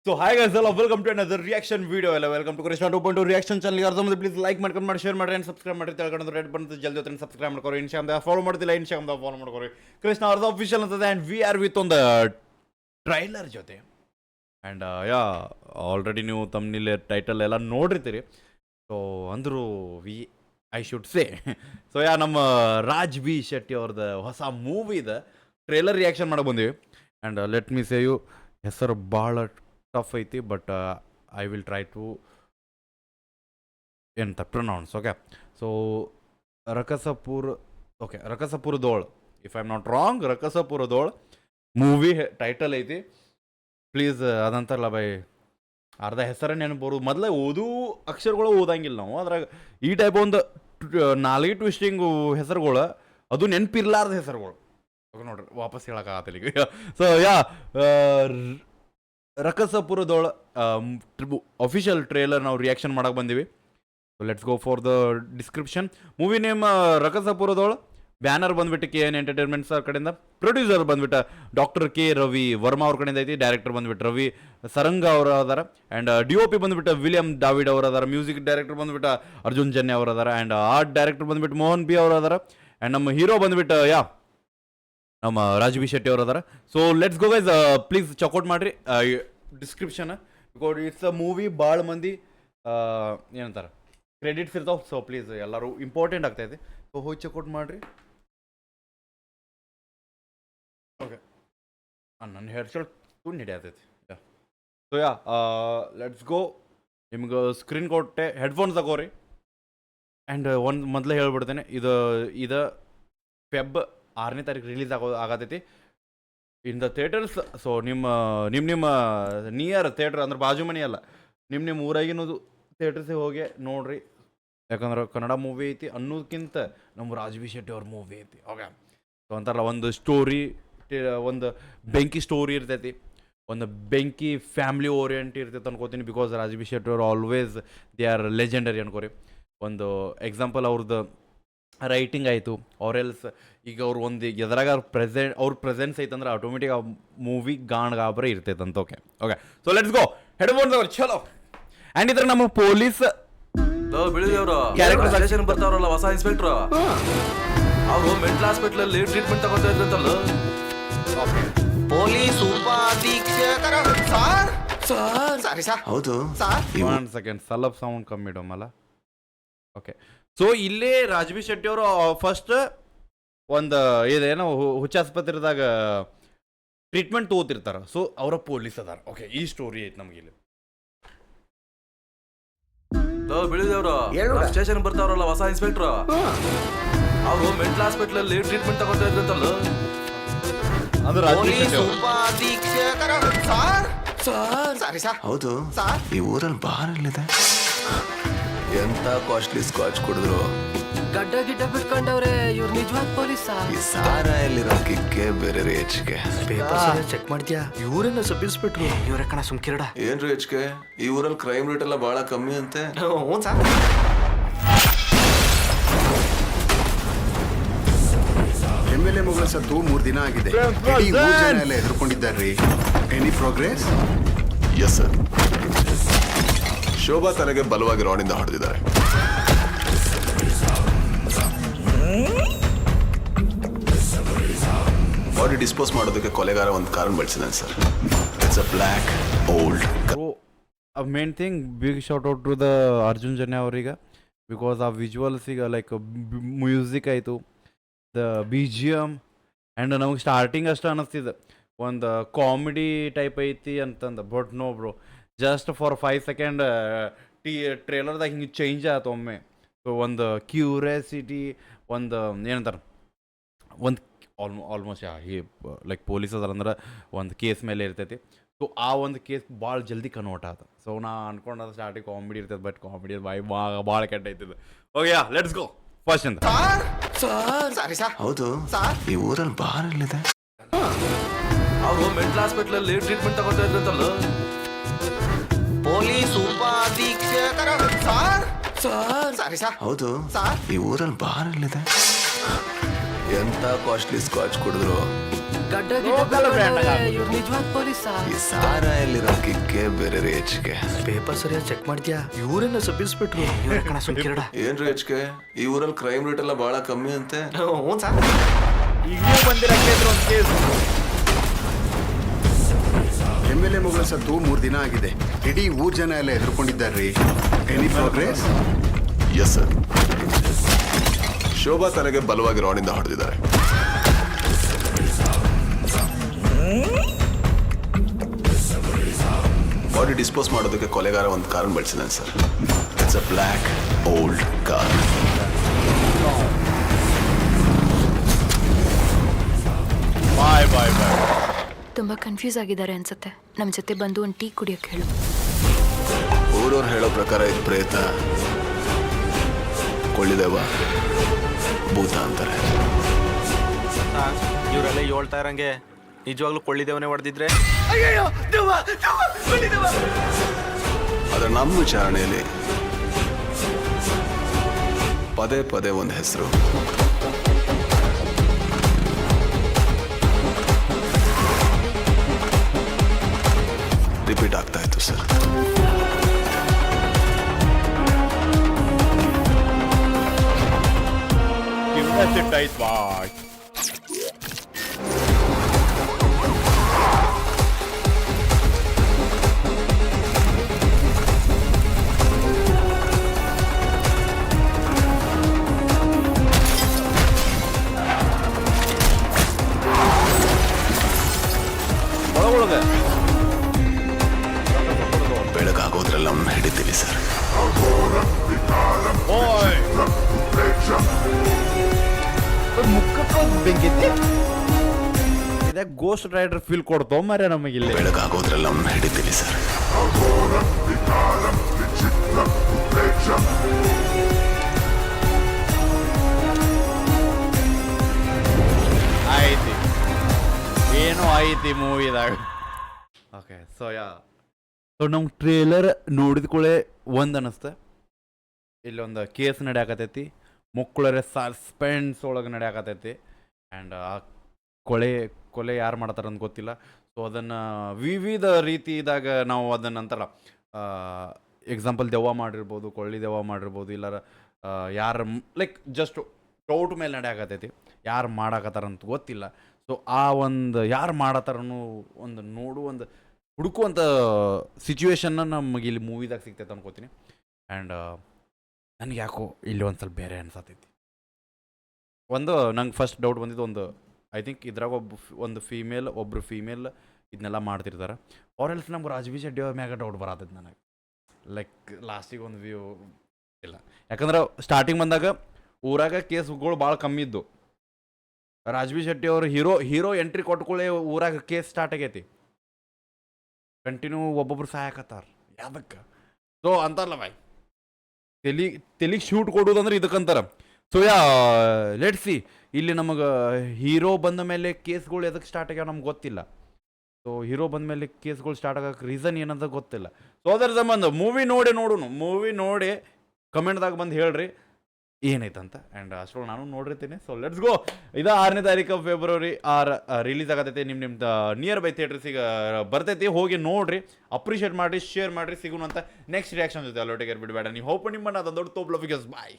So hi guys, hello, welcome to another reaction video. Hello, welcome to Krishna 2.2 reaction channel. ಯಾರು please like ಮಾಡ್ಕೊಂಡು ಮಾಡಿ share ಮಾಡಿ subscribe ಮಾಡಿ ತೆಳ್ಕೊಂಡು red ಬಂತು ಜಲ್ದಿ ಹೊತ್ತು ಸಬ್ಸ್ಕ್ರೈಬ್ ಮಾಡ್ಕೊರಿ. ಇನ್ಸ್ಟಾಗ್ರಾಮ್ ಫಾಲೋ ಮಾಡ್ತಿಲ್ಲ, ಇನ್ಸ್ಟಾಗ್ರಾಮ್ ಫಾಲೋ ಮಾಡ್ಕೊರಿ. ಕೃಷ್ಣ ಅವ್ರದ್ದು ಅಫಿಷಿಯಲ್ ಅಂತದೆ ಆ್ಯಂಡ್ ವಿ ಆರ್ ವಿತ್ ಒಂದು ಟ್ರೈಲರ್ ಜೊತೆ. ಆ್ಯಂಡ್ ಆಲ್ರೆಡಿ ನೀವು ತಮ್ಮಲ್ಲಿ ಟೈಟಲ್ ಎಲ್ಲ ನೋಡಿರ್ತೀರಿ. ಸೊ ಅಂದರೂ ಐ ಶುಡ್ ಸೇ ಸೊ ನಮ್ಮ ರಾಜ್ ಬಿ ಶೆಟ್ಟಿ ಅವ್ರದ್ದು ಹೊಸ ಮೂವಿದ ಟ್ರೈಲರ್ ರಿಯಾಕ್ಷನ್ ಮಾಡಕ್ಕೆ ಬಂದೀವಿ. And let me say you, ಹೆಸರು ಭಾಳ ಟಫ್ ಐತಿ, but I will try to ಎಂತ pronounce. Okay, so ರಕಸಪುರದೋಳ್, if I am not wrong, ರಕಸಪುರದೋಳ್ movie title ಐತಿ. ಪ್ಲೀಸ್ ಅದಂತಾರಲ್ಲ ಬೈ, ಅರ್ಧ ಹೆಸರೇ ನೆನಪು ಬರೋದು, ಮೊದಲೇ ಓದು ಅಕ್ಷರಗಳು ಓದಂಗಿಲ್ಲ ನಾವು. ಅದ್ರಾಗ ಈ ಟೈಪ್ ಒಂದು ನಾಲ್ಕು ಟ್ವಿಸ್ಟಿಂಗು ಹೆಸರುಗಳು, ಅದು ನೆನಪಿರ್ಲಾರ್ದ ಹೆಸರುಗಳು. ಓಕೆ ನೋಡ್ರಿ, ವಾಪಸ್ ಹೇಳೋಕ್ಕಾಗತ್ತಿಲ್ಲ ಈಗ. ಸೊ ರಕಸಪುರದೊಳ ಅಫಿಷಿಯಲ್ ಟ್ರೇಲರ್ ನಾವು ರಿಯಾಕ್ಷನ್ ಮಾಡಕ್ಕೆ ಬಂದೀವಿ. So let's go for the description. Movie name Rakasapuradol. Banner ಬಂದ್ಬಿಟ್ಟು KN ಎಂಟರ್ಟೈನ್ಮೆಂಟ್ಸ್ ಅವ್ರ ಕಡೆಯಿಂದ. ಪ್ರೊಡ್ಯೂಸರ್ ಬಂದ್ಬಿಟ್ಟು ಡಾಕ್ಟರ್ K ರವಿ ವರ್ಮಾ ಅವ್ರ ಕಡೆಯಿಂದ ಐತಿ. ಡೈರೆಕ್ಟರ್ ಬಂದ್ಬಿಟ್ಟು ರವಿ ಸರಂಗ ಅವರು ಅದಾರ. ಆ್ಯಂಡ್ DOP ಬಂದ್ಬಿಟ್ಟು ವಿಲಿಯಂ ಡಾವಿಡ್ ಅವರು ಅದಾರ. ಮ್ಯೂಸಿಕ್ ಡೈರೆಕ್ಟರ್ ಬಂದ್ಬಿಟ್ಟು ಅರ್ಜುನ್ ಜನ್ಯ ಅವರು ಅದಾರ. ಆ್ಯಂಡ್ ಆರ್ಟ್ ಡೈರೆಕ್ಟರ್ ಬಂದ್ಬಿಟ್ಟು ಮೋಹನ್ ಬಿ ಅವರು ಅದಾರ. ಆ್ಯಂಡ್ ನಮ್ಮ ಹೀರೋ ಬಂದ್ಬಿಟ್ಟು ನಮ್ಮ ರಾಜ್ ಬಿ ಶೆಟ್ಟಿ ಅವ್ರು ಅದಾರ. So let's go guys, please check out ಮಾಡಿರಿ description, because it's a movie. ಭಾಳ ಮಂದಿ ಏನಂತಾರೆ ಕ್ರೆಡಿಟ್ಸ್ ಇರ್ತಾವೆ. ಸೊ ಪ್ಲೀಸ್ ಎಲ್ಲರೂ ಇಂಪಾರ್ಟೆಂಟ್ ಆಗ್ತೈತಿ. ಸೊ ಹೋಗಿ ಚೆಕ್ಔಟ್ ಮಾಡಿರಿ. ಓಕೆ, ನನ್ನ ಹೇರ್ ಶರ್ಟ್ ತುಂಬ ಹಿಡಿಯತೈತಿ. ಸೊ ಲೆಟ್ಸ್ ಗೋ. ನಿಮ್ಗೆ ಸ್ಕ್ರೀನ್ ಕೊಟ್ಟೆ, ಹೆಡ್ಫೋನ್ಸ್ ತಗೋರಿ. ಆ್ಯಂಡ್ ಒಂದು ಮೊದಲೇ ಹೇಳ್ಬಿಡ್ತೇನೆ, ಇದು ಫೆಬ್ 6ನೇ ತಾರೀಕು ರಿಲೀಸ್ ಆಗತೈತಿ ಇನ್ ದ ಥಿಯೇಟರ್ಸ್. ಸೊ ನಿಮ್ಮ ನಿಯರ್ ಥಿಯೇಟ್ರ್ ಅಂದ್ರೆ ಬಾಜು ಮನೆ ಅಲ್ಲ, ನಿಮ್ಮ ಊರಾಗಿನದು ಥಿಯೇಟರ್ಸಿಗೆ ಹೋಗಿ ನೋಡ್ರಿ. ಯಾಕಂದ್ರೆ ಕನ್ನಡ ಮೂವಿ ಐತಿ ಅನ್ನೋದಕ್ಕಿಂತ ನಮ್ಮ ರಾಜ್ ಬಿ ಶೆಟ್ಟಿ ಅವ್ರ ಮೂವಿ ಐತಿ. ಓಕೆ, ಸೊ ಅಂತಾರಲ್ಲ, ಒಂದು ಸ್ಟೋರಿ, ಒಂದು ಬೆಂಕಿ ಸ್ಟೋರಿ ಇರ್ತೈತಿ, ಒಂದು ಬೆಂಕಿ ಫ್ಯಾಮ್ಲಿ ಓರಿಯೆಂಟ್ ಇರ್ತೈತೆ ಅನ್ಕೋತೀನಿ. ಬಿಕಾಸ್ ರಾಜ್ ಬಿ ಶೆಟ್ಟಿ ಅವ್ರು ಆಲ್ವೇಸ್ ದೇ ಆರ್ ಲೆಜೆಂಡರಿ ಅನ್ಕೋರಿ. ಒಂದು ಎಕ್ಸಾಂಪಲ್ ಅವ್ರದ್ದು ರೈಟಿಂಗ್ ಆಯಿತು, ಎಲ್ಸ್ ಈಗ ಅವ್ರು ಒಂದು ಎದ್ರಾಗ ಅವ್ರ ಪ್ರೆಸೆನ್ಸ್ ಐತಂದ್ರೆ ಆಟೋಮೆಟಿಕ್ ಆ ಮೂವಿ ಗಾಬರ ಇರ್ತೈತಂತ. Okay okay, so let's go. Headphones ಅವ್ರು ಚಲೋ. ಆ್ಯಂಡ್ ಇದ್ರ ನಮ್ಮ ಪೊಲೀಸ್ ಕ್ಯಾರೆಕ್ಟರ್ ಬರ್ತಾವ್ರಲ್ಲ, ಹೊಸ ಇನ್ಸ್ಪೆಕ್ಟರ್ ಅವರು ಮೆಂಟಲ್ ಹಾಸ್ಪಿಟಲ್ ಅಲ್ಲಿ ಟ್ರೀಟ್ಮೆಂಟ್ ತಗೋತಾ ಇದ್ರಂತಲ್ಲ. ಪೊಲೀಸ್ ಉಪಾಧೀಕ್ಷಕರ ಹೌದು ಒನ್ ಸೆಕೆಂಡ್, ಸ್ವಲ್ಪ ಸೌಂಡ್ ಕಮ್ಮಿ ಇಡೋಮಲ್ಲ. ಓಕೆ, ಸೊ ಇಲ್ಲೇ ರಾಜ್ ಬಿ ಶೆಟ್ಟಿ ಅವರು ಫಸ್ಟ್ ಒಂದು ಇದೇನೋ ಹುಚ್ಚಾಸ್ಪತ್ರೆದಾಗ ಟ್ರೀಟ್ಮೆಂಟ್ ತಗೋತಿರ್ತಾರೆ. ಸೊ ಅವರ ಪೊಲೀಸ್ ಅದಾರ. ಓಕೆ, ಈ ಸ್ಟೋರಿ ಐತೆ ನಮ್ಗೆ ಇಲ್ಲಿ. ಬಿಳಿದೇವ್ರು ಸ್ಟೇಷನ್ ಬರ್ತಾವ್ರಲ್ಲ, ಹೊಸ ಇನ್ಸ್ಪೆಕ್ಟರ್ ಅವರು ಮೆಂಟಲ್ ಹಾಸ್ಪಿಟಲ್ ಅಲ್ಲಿ ಟ್ರೀಟ್ಮೆಂಟ್ ತಗೋತಾ ಇದ್ರಂತಲ್ಲ. ಹೌದು, ಈ ಊರಲ್ಲಿ ಬಾರ್ ಎಲ್ಲಿದೆ? ಎಂತ ಕಾಸ್ಟ್ಲಿ ಸ್ಕಾಚ್ ಕುಡಿದ್ರು, ಗಡ್ಡ ಗಿಡ್ಡ ಬಿಟ್ಕೊಂಡವ್ರೆ ಇವ್ರು ನಿಜವಾದ ಪೊಲೀಸ್. ಈ ಸಾರ ಎಲ್ಲಿರೋ ಕಿಕ್ಕೆ ಬೇರೆ ಹೆಚ್ಚಿಗೆ. ಚೆಕ್ ಮಾಡ್ತೀಯಾ? ಇವರೇನ ಸಬ್ ಇನ್ಸ್ಪೆಕ್ಟ್ರು? ಇವರೇ ಕಣ, ಸುಮ್ಕಿರಡ. ಏನ್ರಿ ಹೆಚ್ಚಿಗೆ? ಈ ಊರಲ್ಲಿ ಕ್ರೈಮ್ ರೇಟ್ ಎಲ್ಲ ಬಹಳ ಕಮ್ಮಿ ಅಂತೆ. MLA ಮಗಳ ಸತ್ತು 3 ದಿನ ಆಗಿದೆ. ಇಡೀ ಊರ್ ಜನ ಎಲ್ಲ ಎದುರ್ಕೊಂಡಿದ್ದಾರ್ರಿ. Any progress? Yes sir. Shobha ತಲೆಗೆ ಬಲವಾಗಿ ರಾಡಿಂದ ಹೊಡೆದಿದ್ದಾರೆ. ಬಾಡಿ ಡಿಸ್ಪೋಸ್ ಮಾಡೋದಕ್ಕೆ ಕೊಲೆಗಾರ ಒಂದು ಕಾರಣ ಬಳಸಿದ್ದಾನೆ sir. It's a black old. Main thing, big shout out to the Arjun Janya ಅವರಿಗೆ. ಬಿಕಾಸ್ ಆ ವಿಜುವಲ್ಸಿಗೆ ಲೈಕ್ ಮ್ಯೂಸಿಕ್ ಆಯಿತು, ದ BGM. ಆ್ಯಂಡ್ ನಮಗೆ ಸ್ಟಾರ್ಟಿಂಗ್ ಅಷ್ಟು ಅನ್ನಿಸ್ತಿದ್ದು ಒಂದು ಕಾಮಿಡಿ ಟೈಪ್ ಐತಿ ಅಂತಂದು. But no bro, just for 5 second ಟ್ರೇಲರ್ದಾಗ ಹಿಂಗೆ ಚೇಂಜ್ ಆಯ್ತು ಒಮ್ಮೆ. ಸೊ ಒಂದು ಕ್ಯೂರಿಯಾಸಿಟಿ, ಒಂದು ಏನಂತಾರೆ, ಒಂದು ಆಲ್ಮೋಸ್ಟ್ ಲೈಕ್ ಪೊಲೀಸ್ ಅದಾರ ಅಂದ್ರೆ ಒಂದು ಕೇಸ್ ಮೇಲೆ ಇರ್ತೈತಿ. ಸೊ ಆ ಒಂದು ಕೇಸ್ ಭಾಳ ಜಲ್ದಿ ಕನ್ವರ್ಟ್ ಆಯ್ತು. ಸೊ ನಾ ಅನ್ಕೊಂಡ ಸ್ಟಾರ್ಟಿಂಗ್ ಕಾಮಿಡಿ ಇರ್ತೈತೆ, ಬಟ್ ಕಾಮಿಡಿ ಭಾಳ ಕೆಟ್ಟ ಐತಿದ್ದು. Okay, let's go. ಫಸ್ಟ್ ಅಂತ ಹೌದು, ಈ ಊರಲ್ಲಿ ಬಾರ್ ಎಲ್ಲಿದೆ? ಅವರು ಮೆಂಟಲ್ ಹಾಸ್ಪಿಟಲ್ ಅಲ್ಲಿ ಟ್ರೀಟ್ಮೆಂಟ್ ತಗೋತಾ ಇದ್ರಂತಲ್ಲ. ಪೊಲೀಸ್ ಉಪಾಧೀಕ್ಷಕರ ಹೌದು, ಈ ಊರಲ್ಲಿ ಬಾರ್ ಎಲ್ಲಿದೆ? ಎಂತ ಕಾಸ್ಟ್ಲಿ ಸ್ಕಾಚ್ ಕುಡಿದ್ರು, ಗಡ್ಡ ಇವ್ರು ನಿಜವಾದ ಪೊಲೀಸಾ? ಈ ಸಾರಾಯಲ್ಲಿರೋ ಕಿಕ್ಕೆ ಬೇರೆ ರೀ ಹೆಚ್ಚಿಗೆ. ಪೇಪರ್ ಸರಿಯಾಗಿ ಚೆಕ್ ಮಾಡ್ತೀಯಾ? ಇವರೇನ ಸಬ್ ಇನ್ಸ್ಪೆಕ್ಟ್ರು? ಇವ್ರ ಕಣ ಸುಮ್ಕಿರಡ. ಏನ್ರಿ ಹೆಚ್ಚಿಗೆ, ಈ ಊರಲ್ಲಿ ಕ್ರೈಮ್ ರೇಟ್ ಎಲ್ಲ ಬಹಳ ಕಮ್ಮಿ ಅಂತೆ. ಹ್ಞೂ ಸರ್. ಈಗಲೇ ಬಂದಿರಕ್ಕೆ ಒಂದು ಕೇಸ್. MLA ಮಗಳು ಸತ್ತು 3 ದಿನ ಆಗಿದೆ. ಇಡೀ ಊರ್ ಜನ ಎಲ್ಲ ಎದುರ್ಕೊಂಡಿದ್ದಾರ್ರಿ. Any progress? Yes sir. Shobha ತನಗೆ ಬಲವಾಗಿ ರಾಡಿಂದ ಹೊಡೆದಿದ್ದಾರೆ. ಬಾಡಿ ಡಿಸ್ಪೋಸ್ ಮಾಡೋದಕ್ಕೆ ಕೊಲೆಗಾರ ಒಂದು ಕಾರಣ ಬಳಸಿದ್ದಾನೆ sir. It's a black old car. Boy boy boy. ತುಂಬಾ ಕನ್ಫ್ಯೂಸ್ ಆಗಿದ್ದಾರೆ ಅನ್ಸುತ್ತೆ. ನಮ್ಮ ಜೊತೆ ಬಂದು ಒಂದು ಟೀ ಕುಡಿಯೋಕೆ ಹೇಳು. ಊರವ್ರು ಹೇಳೋ ಪ್ರಕಾರ ಇದು ಪ್ರೇತ, ಕೊಳ್ಳಿದೇವ, ಭೂತ ಅಂತಾರೆ. ಇವರೆಲ್ಲ ಹೇಳ್ತಾ ಇರಂಗೆ ನಿಜವಾಗ್ಲೂ ಕೊಳ್ಳಿದೇವನೇ ಹೊಡೆದಿದ್ರೆ ಆದ್ರೆ ನಮ್ಮ ವಿಚಾರಣೆಯಲ್ಲಿ ಪದೇ ಪದೇ ಒಂದು ಹೆಸರು ರಿಪೀಟ್ ಆಗ್ತಾ ಇತ್ತು ಸರ್. ಆಯ್ತು ಬಾಯ್. ಒಳಗೊಳಗೆ ಬೆಳಗಾಗೋದ್ರಲ್ಲಿ ಅವನ್ನ ಹಿಡಿತೀವಿ ಸರ್. ಓಯ್ ಮುಖಕ್ಕೆ ಬೆಂಕಿದ್ದೆ. ಇದೇ ಗೋಸ್ಟ್ ರೈಡರ್ ಫೀಲ್ ಕೊಡ್ತೋ ಮರೆ ನಮಗಿಲ್ಲಿ. ಬೆಳಗಾಗೋದ್ರಲ್ಲಿ ಅವನ್ನ ಹಿಡಿತೀವಿ ಸರ್. ಐತಿ ಏನೋ ಐತಿ ಮೂವಿದಾಗ. ಓಕೆ ಸೊ ಸೊ ನಮ್ಮ ಟ್ರೇಲರ್ ನೋಡಿದ ಕೂಡಲೇ ಒಂದು ಅನ್ನಿಸ್ತೆ, ಇಲ್ಲೊಂದು ಕೇಸ್ ನಡೆಯಾಕತೈತಿ, ಮಕ್ಕಳರೆ ಸಸ್ಪೆನ್ಸ್ ಒಳಗೆ ನಡೆಯಾಕತೈತಿ. ಆ್ಯಂಡ್ ಆ ಕೊಲೆ ಯಾರು ಮಾಡ್ತಾರೆ ಅಂತ ಗೊತ್ತಿಲ್ಲ. ಸೊ ಅದನ್ನು ವಿವಿಧ ರೀತಿದಾಗ ನಾವು ಅದನ್ನು ಅಂತಾರ, ಎಕ್ಸಾಂಪಲ್ ದೆವ್ವ ಮಾಡಿರ್ಬೋದು, ಕೊಳ್ಳಿ ದೆವ್ವ ಮಾಡಿರ್ಬೋದು, ಇಲ್ಲಾರ ಯಾರು ಲೈಕ್ ಜಸ್ಟ್ ಡೌಟ್ ಮೇಲೆ ನಡೆಯಾಕತೈತಿ, ಯಾರು ಮಾಡಾಕತ್ತಾರಂತ ಗೊತ್ತಿಲ್ಲ. ಸೊ ಆ ಒಂದು ಯಾರು ಮಾಡತ್ತಾರನು ಒಂದು ಹುಡುಕುವಂಥ ಸಿಚುವೇಶನ್ನ ನಮಗೆ ಇಲ್ಲಿ ಮೂವಿದಾಗ ಸಿಗ್ತೈತೆ ಅನ್ಕೋತೀನಿ. ಆ್ಯಂಡ್ ನನಗೆ ಯಾಕೋ ಇಲ್ಲಿ ಒಂದು ಸ್ವಲ್ಪ ಬೇರೆ ಅನ್ಸತೈತಿ. ನಂಗೆ ಫಸ್ಟ್ ಡೌಟ್ ಬಂದಿದ್ದು ಐ ಥಿಂಕ್ ಇದ್ರಾಗ ಒಂದು ಒಬ್ಬರು ಫೀಮೇಲ್ ಇದನ್ನೆಲ್ಲ ಮಾಡ್ತಿರ್ತಾರೆ. ಅವ್ರೆಲ್ಸ್ ನಮ್ಗೆ ರಾಜ್ಬಿ ಶೆಟ್ಟಿ ಅವ್ರ ಮ್ಯಾಗ ಡೌಟ್ ಬರತೈತಿ ನನಗೆ. ಲೈಕ್ ಲಾಸ್ಟಿಗೆ ಒಂದು ವ್ಯೂ ಇಲ್ಲ, ಯಾಕಂದ್ರೆ ಸ್ಟಾರ್ಟಿಂಗ್ ಬಂದಾಗ ಊರಾಗ ಕೇಸ್ಗಳು ಭಾಳ ಕಮ್ಮಿ ಇದ್ದು. ರಾಜ್ಬಿ ಶೆಟ್ಟಿ ಅವರು ಹೀರೋ ಎಂಟ್ರಿ ಕೊಟ್ಕೊಳ್ಳಿ ಊರಾಗ ಕೇಸ್ ಸ್ಟಾರ್ಟ್ ಆಗೈತಿ. ಕಂಟಿನ್ಯೂ ಒಬ್ಬೊಬ್ರು ಸಹಾಯಕತ್ತಾರ ಯಾವ್ದಕ್ಕೆ. ಸೊ ಅಂತಾರಲ್ಲ ಬಾಯ್, ತೆಲಿಗೆ ಶೂಟ್ ಕೊಡೋದಂದ್ರೆ ಇದಕ್ಕಂತಾರ. ಸೊ ಲೆಟ್ ಸಿ ಇಲ್ಲಿ ನಮಗೆ ಹೀರೋ ಬಂದ ಮೇಲೆ ಕೇಸ್ಗಳು ಎದಕ್ಕೆ ಸ್ಟಾರ್ಟ್ ಆಗ್ಯಾವ ನಮ್ಗೆ ಗೊತ್ತಿಲ್ಲ. ಸೊ ಹೀರೋ ಬಂದ ಮೇಲೆ ಕೇಸ್ಗಳು ಸ್ಟಾರ್ಟ್ ಆಗೋಕ್ಕೆ ರೀಸನ್ ಏನಂತ ಗೊತ್ತಿಲ್ಲ. ಸೊ ಅದರ ಸಂಬಂಧ ಮೂವಿ ನೋಡಿ ಕಮೆಂಟ್ದಾಗ ಬಂದು ಹೇಳ್ರಿ ಏನೈತಂತ. ಆ್ಯಂಡ್ ಅಷ್ಟೊಳಗೆ ನಾನು ನೋಡಿರ್ತೀನಿ. ಸೊ ಲೆಟ್ಸ್ ಗೋ. 6ನೇ ತಾರೀಕು ಫೆಬ್ರವರಿ 6 ರಿಲೀಸ್ ಆಗತೈತಿ. ನಿಮ್ದು ನಿಯರ್ ಬೈ ಥಿಯೇಟರ್ಸಿಗೆ ಬರ್ತೈತಿ. ಹೋಗಿ ನೋಡ್ರಿ, ಅಪ್ರಿಷಿಯೇಟ್ ಮಾಡಿರಿ, ಶೇರ್ ಮಾಡಿರಿ. ಸಿಗೋಣ ಅಂತ ನೆಕ್ಸ್ಟ್ ರಿಯಾಕ್ಷನ್ ಜೊತೆ. ಅಲ್ಲೊಟ್ಟಿಗೆ ಬಿಡಬೇಡ. ನೀವು ಹೋಪ್ ನಿಮ್ಮನ್ನು ಅದೊಂದು ದೊಡ್ಡ ತೋಪ್ಲ ಫಿಗರ್ಸ್. ಬಾಯ್.